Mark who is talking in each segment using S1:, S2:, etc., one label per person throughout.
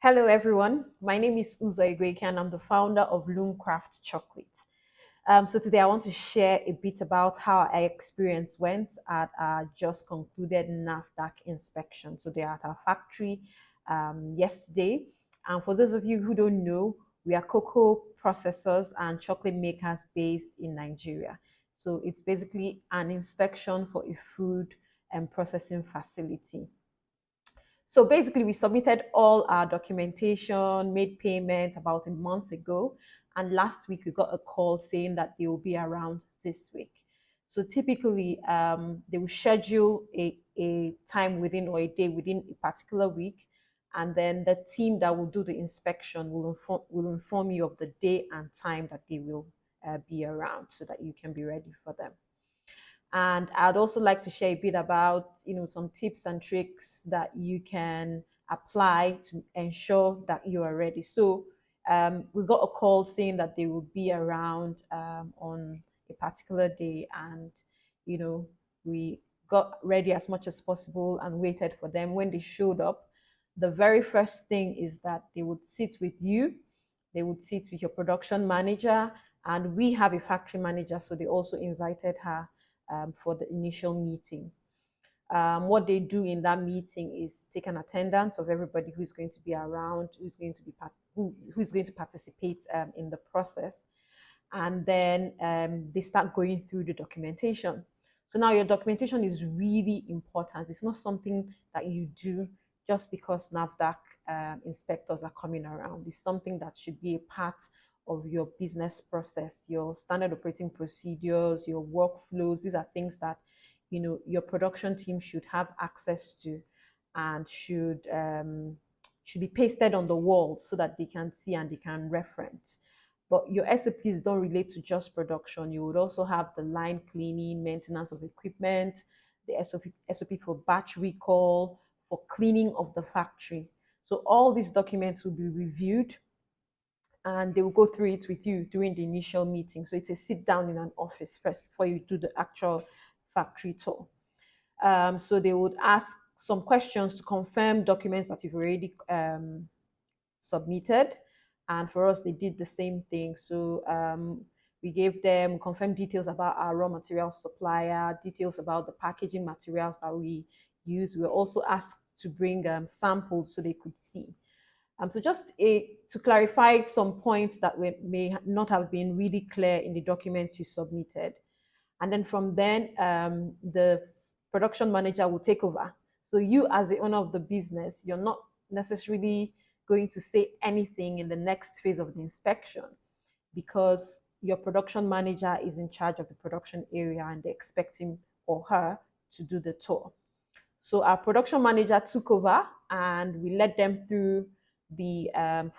S1: Hello, everyone. My name is Uzo Igweke, and I'm the founder of Loomcraft Chocolate. So today I want to share a bit about how our experience went at our just concluded NAFDAC inspection. So they're at our factory yesterday. And for those of you who don't know, we are cocoa processors and chocolate makers based in Nigeria. So it's basically an inspection for a food and processing facility. So basically, we submitted all our documentation, made payment about a month ago, and last week we got a call saying that they will be around this week. So typically, they will schedule a time within or a day within a particular week, and then the team that will do the inspection will inform you of the day and time that they will be around, so that you can be ready for them. And I'd also like to share a bit about, some tips and tricks that you can apply to ensure that you are ready. So we got a call saying that they will be around on a particular day, and we got ready as much as possible and waited for them. When they showed up, the very first thing is that they would sit with you, they would sit with your production manager, and we have a factory manager, so they also invited her for the initial meeting. What they do in that meeting is take an attendance of everybody who's going to be around, who's going to participate in the process, and then they start going through the documentation. So now your documentation is really important. It's not something that you do just because NAFDAC inspectors are coming around. It's something that should be a part of your business process, your standard operating procedures, your workflows. These are things that your production team should have access to, and should be pasted on the wall so that they can see and they can reference. But your SOPs don't relate to just production. You would also have the line cleaning, maintenance of equipment, the SOP for batch recall, for cleaning of the factory. So all these documents will be reviewed, and they will go through it with you during the initial meeting. So it's a sit down in an office first before you do the actual factory tour. So they would ask some questions to confirm documents that you've already submitted. And for us, they did the same thing. So we gave them confirmed details about our raw material supplier, details about the packaging materials that we use. We were also asked to bring samples so they could see. So to clarify some points that may not have been really clear in the document you submitted. And then from then, the production manager will take over. So you, as the owner of the business, you're not necessarily going to say anything in the next phase of the inspection, because your production manager is in charge of the production area and they expect him or her to do the tour. So our production manager took over and we led them through the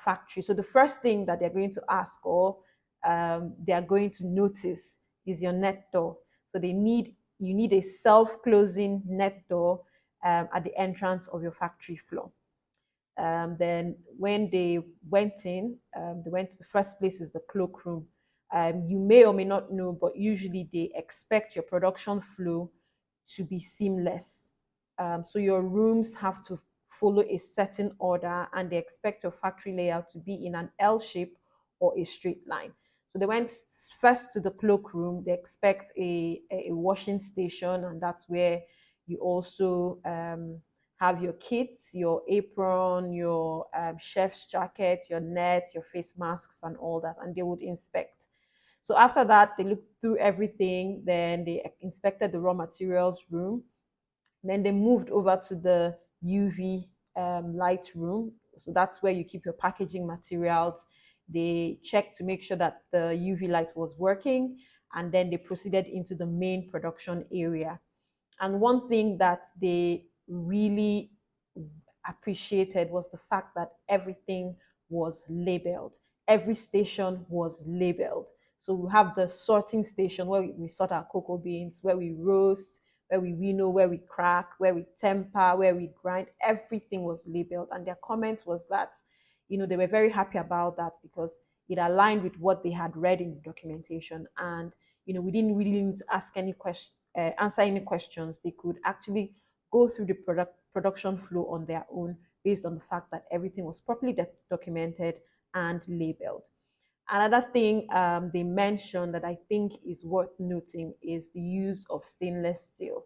S1: factory. So the first thing that they're going to ask, or they are going to notice, is your net door. So you need a self-closing net door at the entrance of your factory floor. Then when they went in, they went to the first place is the cloakroom. You may or may not know, but usually they expect your production flow to be seamless. So your rooms have to follow a certain order, and they expect your factory layout to be in an L shape or a straight line. So they went first to the cloakroom. They expect a washing station, and that's where you also have your kits, your apron, your chef's jacket, your net, your face masks, and all that, and they would inspect. So after that, they looked through everything. Then they inspected the raw materials room. Then they moved over to the UV light room. So that's where you keep your packaging materials. They checked to make sure that the UV light was working, and then they proceeded into the main production area. And one thing that they really appreciated was the fact that everything was labeled. Every station was labeled. So we have the sorting station where we sort our cocoa beans, where we roast, where we winnow, where we crack, where we temper, where we grind. Everything was labeled. And their comment was that, they were very happy about that because it aligned with what they had read in the documentation. And, we didn't really need to ask any question, answer any questions. They could actually go through the production flow on their own based on the fact that everything was properly documented and labeled. Another thing they mentioned that I think is worth noting is the use of stainless steel.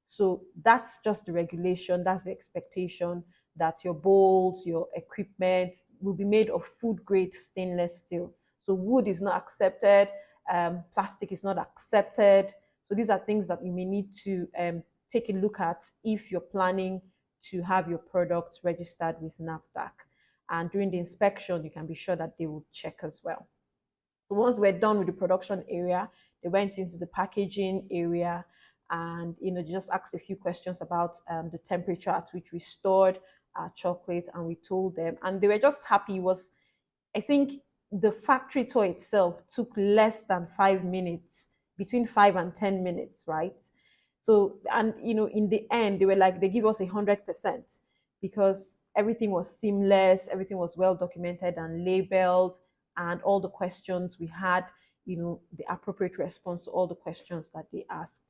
S1: So that's just the regulation, that's the expectation that your bowls, your equipment will be made of food grade stainless steel. So wood is not accepted, plastic is not accepted. So these are things that you may need to take a look at if you're planning to have your products registered with NAFDAC. And during the inspection, you can be sure that they will check as well. So once we're done with the production area, they went into the packaging area and just asked a few questions about the temperature at which we stored our chocolate, and we told them, and they were just happy. It was, I think, the factory tour itself took less than 5 minutes, between 5 and 10 minutes, right? So, and in the end, they were like, they give us 100% because everything was seamless, everything was well documented and labeled, and all the questions we had, the appropriate response to all the questions that they asked.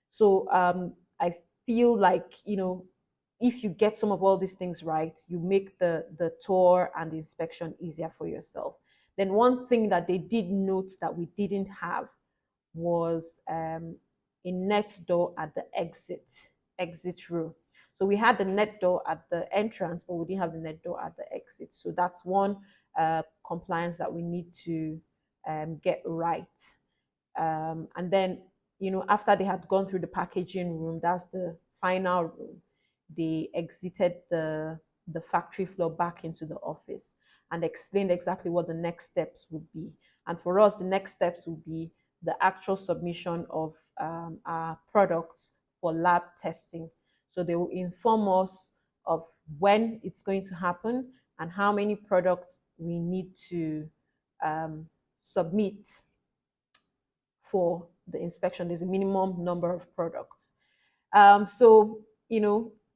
S1: So, I feel like, if you get some of all these things right, you make the tour and the inspection easier for yourself. Then one thing that they did note that we didn't have was a net door at the exit row. So we had the net door at the entrance, but we didn't have the net door at the exit. So that's one compliance that we need to get right. And then, after they had gone through the packaging room, that's the final room, they exited the factory floor back into the office and explained exactly what the next steps would be. And for us, the next steps would be the actual submission of our products for lab testing. So they will inform us of when it's going to happen and how many products we need to submit for the inspection. There's a minimum number of products. So,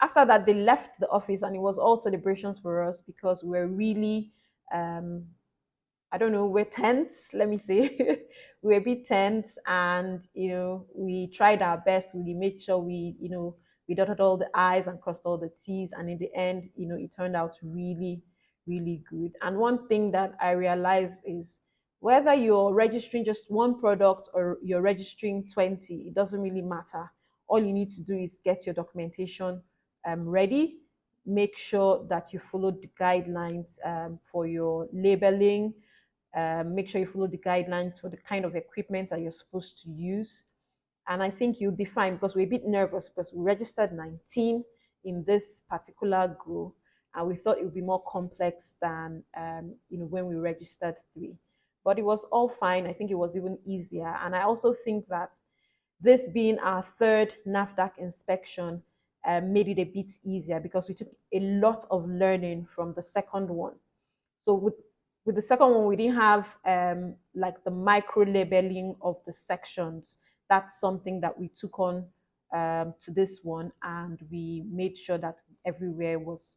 S1: after that, they left the office, and it was all celebrations for us because we're really, I don't know, we're tense, let me say. We're a bit tense, and, we tried our best. We made sure we dotted all the I's and crossed all the T's. And in the end, it turned out really, really good. And one thing that I realized is whether you're registering just one product or you're registering 20, it doesn't really matter. All you need to do is get your documentation ready, make sure that you follow the guidelines for your labeling, make sure you follow the guidelines for the kind of equipment that you're supposed to use. And I think you'll be fine, because we're a bit nervous because we registered 19 in this particular go, and we thought it would be more complex than when we registered 3. But it was all fine. I think it was even easier. And I also think that this being our third NAFDAC inspection made it a bit easier because we took a lot of learning from the second one. So with the second one, we didn't have like the micro labeling of the sections. That's something that we took on to this one, and we made sure that everywhere was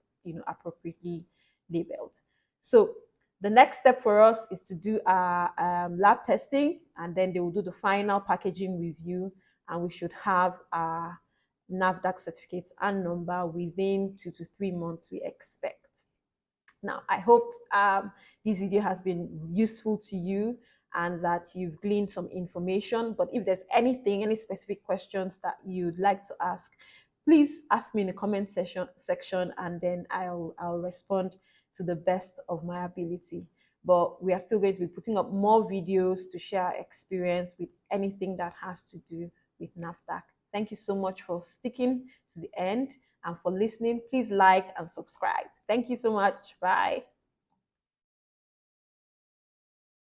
S1: appropriately labeled. So the next step for us is to do our lab testing, and then they will do the final packaging review, and we should have our NAFDAC certificates and number within 2 to 3 months, we expect. Now, I hope this video has been useful to you and that you've gleaned some information. But if there's any specific questions that you'd like to ask, please ask me in the comment section, and then I'll respond to the best of my ability. But we are still going to be putting up more videos to share our experience with anything that has to do with NAFDAC. Thank you so much for sticking to the end and for listening. Please like and subscribe. Thank you so much. Bye.